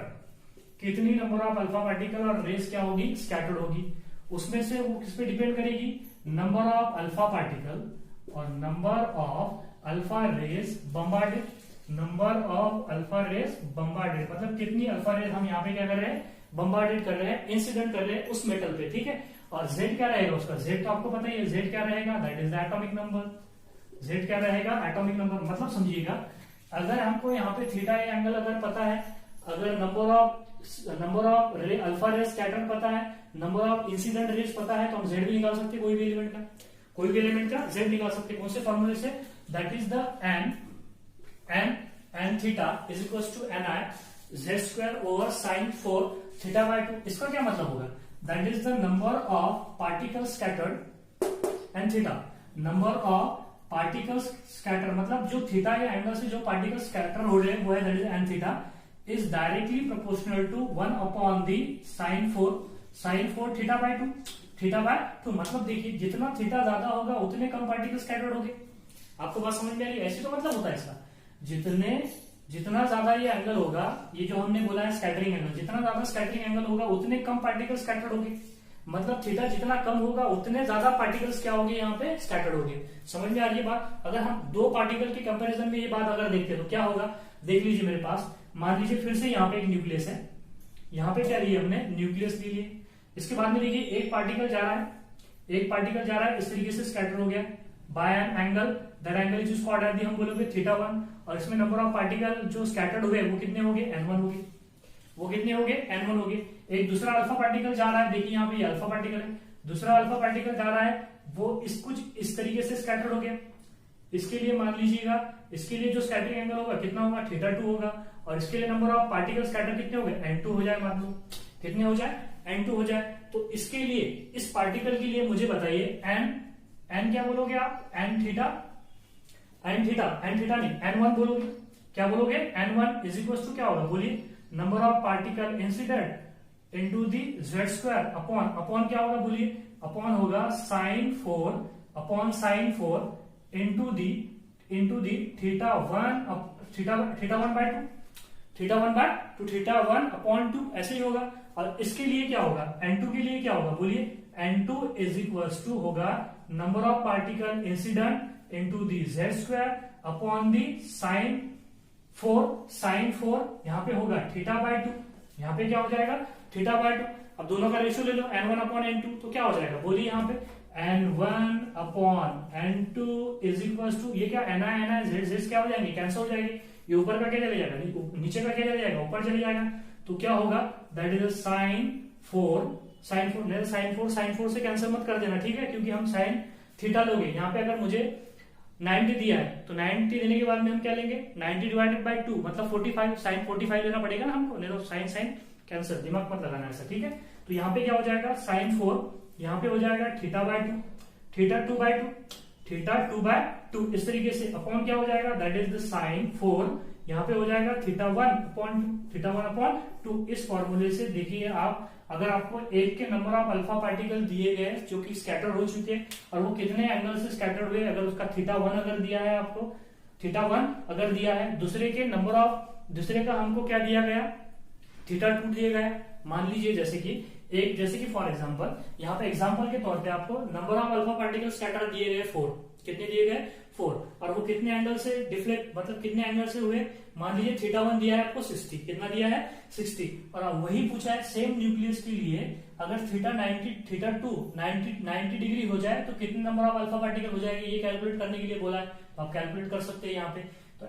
कितनी नंबर ऑफ अल्फा पार्टिकल और रेस क्या होगी, स्कैटर्ड होगी। उसमें से वो किस पे डिपेंड करेगी, नंबर ऑफ अल्फा पार्टिकल और number of alpha rays bombarded, मतलब कितनी अल्फा रेस हम यहाँ पे क्या कर रहे हैं, बम्बार्डेड कर रहे हैं, इंसिडेंट कर रहे हैं उस मेटल पे, ठीक है। और z क्या रहेगा उसका, z तो आपको पता ही है, z क्या रहेगा, that is the atomic number, z क्या रहेगा, एटॉमिक नंबर। मतलब समझिएगा अगर हमको यहाँ पे थीटा एंगल अगर पता है, अगर number of alpha rays scatter पता है, नंबर ऑफ इंसिडेंट रेस पता है, तो हम z भी निकाल सकते हैं, कोई भी एलिमेंट का z निकाल सकते हैं। कौन से फॉर्मूले से, that is the N theta is equal to N I z square over sine 4 theta by 2। इसका क्या मतलब होगा, that is the number of particle scattered N theta, number of particles scatter, मतलब जो थीटा या एंगल से जो particle scatter हो रहे हैं वो है, that is an theta is directly proportional to 1 upon the sin 4 theta by 2। मतलब देखिए जितना थीटा ज्यादा होगा उतने कम पार्टिकल स्कैटर्ड होंगे। आपको बात समझ में आ रही है, ऐसे तो मतलब होता है इसका, जितना ज्यादा ये एंगल होगा, ये जो हमने बोला है स्कैटरिंग एंगल, जितना ज्यादा स्कैटरिंग एंगल होगा उतने कम पार्टिकल स्कैटर्ड होंगे। मतलब थीटा जितना कम होगा उतने ज्यादा पार्टिकल्स क्या होंगे, यहाँ पे स्कैटर्ड होंगे। समझ में आ रही है बात। अगर हम दो पार्टिकल के कंपैरिजन में ये बात अगर देखते हैं तो क्या होगा, देख लीजिए मेरे पास, मान लीजिए फिर से यहाँ पे एक न्यूक्लियस है, यहाँ पे क्या लिए हमने, न्यूक्लियस ले लिए। इसके बाद में देखिए एक पार्टिकल जा रहा है, एक पार्टिकल जा रहा है इस तरीके से स्कैटर हो गया by an angle, that angle is called as हम बोलोगे θ1, और इसमें नंबर ऑफ पार्टिकल जो स्कैटर्ड हुए वो कितने हो गए n1 हो गए, वो कितने हो गए n1 हो गए। एक दूसरा अल्फा पार्टिकल जा रहा है, देखिए यहाँ पे ये अल्फा पार्टिकल है, दूसरा अल्फा पार्टिकल जा रहा है वो कुछ इस तरीके से स्कैटर्ड हो गया। इसके लिए मान लीजिएगा, इसके लिए जो स्कैटरिंग एंगल होगा कितना होगा θ2 होगा, और इसके लिए नंबर ऑफ पार्टिकल स्कैटर कितने हो गए n2 हो जाए, मान लो कितने हो जाए n2 हो जाए। तो इसके लिए इस पार्टिकल के लिए मुझे बताइए n क्या बोलोगे आप, n थीटा नहीं n1 बोलोगे, क्या बोलोगे n1 इज इक्वल टू क्या होगा बोलिए, number of particle incident into the z square upon क्या होगा बोलिए, अपॉन होगा sin 4 इनटू दी θ1 अपॉन 2 ऐसे ही होगा। और इसके लिए क्या होगा, n2 के लिए क्या होगा बोलिए, n2 इज इक्वल टू होगा number of particle incident into the z square upon the sin 4 यहाँ पे होगा θ/2, यहाँ पे क्या हो जाएगा θ/2। अब दोनों का रेशियो ले लो n1 अपॉन n2, तो क्या हो जाएगा बोलिए यहाँ पे n1 upon n2 is equal to, ये क्या ni z क्या हो जाएंगे, कैंसिल हो जाएगी, ये ऊपर का क्या चले जाएगा, नीचे का क्या चले जाएगा, ऊपर चले जाएगा। तो क्या होगा दैट इज sin 4 से कैंसिल मत कर देना, ठीक है, क्योंकि हम sin थीटा लोगे। यहाँ पे अगर मुझे 90 दिया है तो 90 देने के बाद में हम क्या लेंगे 90 डिवाइडेड बाय 2 मतलब 45, sin 45 लेना पड़ेगा ना हमको, नहीं तो sin कैंसिल, दिमाग मत लगाना ऐसा, ठीक है। तो यहाँ पे क्या हो जाएगा sin 4, यहाँ पे हो जाएगा θ2 इस तरीके से, अपॉन क्या हो जाएगा दैट इज द sin 4, यहाँ पे हो जाएगा θ1 अपॉन 2। इस फॉर्मूले से देखिए आप, अगर आपको एक के नंबर ऑफ अल्फा पार्टिकल दिए गए जो कि स्कैटर हो चुके और वो कितने एंगल से स्कैटर हुए, अगर उसका θ1 अगर दिया है आपको, θ1 अगर दिया है, दूसरे का हमको क्या दिया गया θ2 दिया गया। मान लीजिए जैसे कि फॉर एग्जांपल, यहाँ पे एग्जांपल के तौर पे आपको number of alpha particle scatter दिए गए 4, कितने दिए गए 4, और वो कितने एंगल से डिफ्लेक्ट मतलब कितने एंगल से हुए, मान लीजिए θ1 दिया है आपको 60, कितना दिया है 60, और अब वही पूछा है सेम न्यूक्लियस के लिए अगर θ2 90 डिग्री हो जाए तो कितने नंबर ऑफ अल्फा पार्टिकल हो जाएंगे, ये कैलकुलेट करने के लिए बोला है, तो आप कैलकुलेट कर सकते हैं यहाँ पे। तो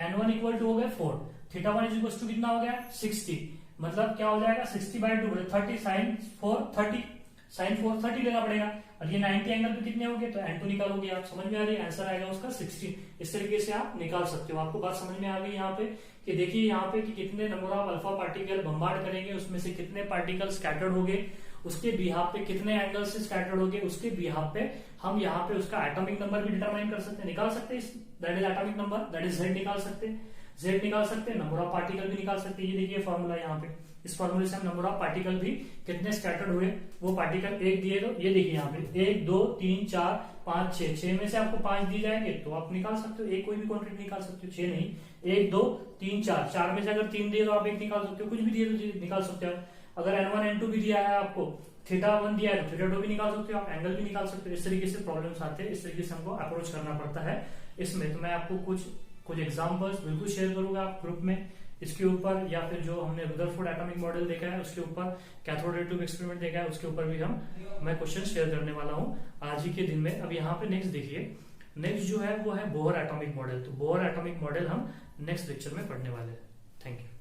n1 इक्वल टू हो गया 4, θ1 इज इक्वल टू कितना हो गया 60, मतलब क्या हो जाएगा 60/2 30 sin 4 30 लेना पड़ेगा, और ये 90 एंगल पे कितने होंगे, तो n2 निकालोगे आप, समझ में आ रही है, आंसर आएगा उसका 60। इस तरीके से आप निकाल सकते हो। आपको बात समझ में आ गई यहाँ पे कि देखिए यहाँ पे कि कितने number of alpha particle bombard करेंगे, उसमें से कितने पार्टिकल स्कैटर्ड होंगे, उसके बिहाफ पे कितने एंगल से स्कैटर्ड होंगे, उसके बिहाफ पे हम यहाँ पे उसका एटॉमिक नंबर भी डिटरमाइन कर सकते हैं, निकाल सकते हैं, that is atomic number, that is z निकाल सकते हैं, नंबर ऑफ पार्टिकल भी निकाल सकते हैं। ये देखिए फॉर्मूला यहाँ पे, इस फॉर्मूले से हम नंबर ऑफ पार्टिकल भी कितने स्कैटर्ड हुए, वो पार्टिकल एक दिए तो ये देखिए यहाँ पे 1 2 3 4 5 6 में से आपको 5 दिए जाएंगे तो आप निकाल सकते हो, एक कोई भी क्वांटिटी निकाल सकते हो, 6 नहीं 1 2 3 4 में से अगर 3 दिए तो आप एक निकाल सकते हो, कुछ भी दिए तो निकाल सकते हो। अगर n1 n2 भी दिया है आपको, θ1 दिया है तो θ2 भी निकाल सकते हो, आप एंगल भी निकाल सकते हो। इस तरीके से प्रॉब्लम्स आते हैं, इस तरीके से हमको अप्रोच करना पड़ता है इसमें। तो मैं आपको कुछ एग्जांपल्स बिल्कुल शेयर करूंगा आप ग्रुप में इसके ऊपर, या फिर जो हमने रुदरफोर्ड एटॉमिक मॉडल देखा है उसके ऊपर, कैथोड रे ट्यूब एक्सपेरिमेंट देखा है उसके ऊपर भी मैं क्वेश्चन शेयर करने वाला हूं आज ही के दिन में। अब यहाँ पे नेक्स्ट देखिए, नेक्स्ट जो है वो है बोहर एटॉमिक मॉडल। तो बोहर एटॉमिक मॉडल हम नेक्स्ट लेक्चर में पढ़ने वाले हैं। Thank you.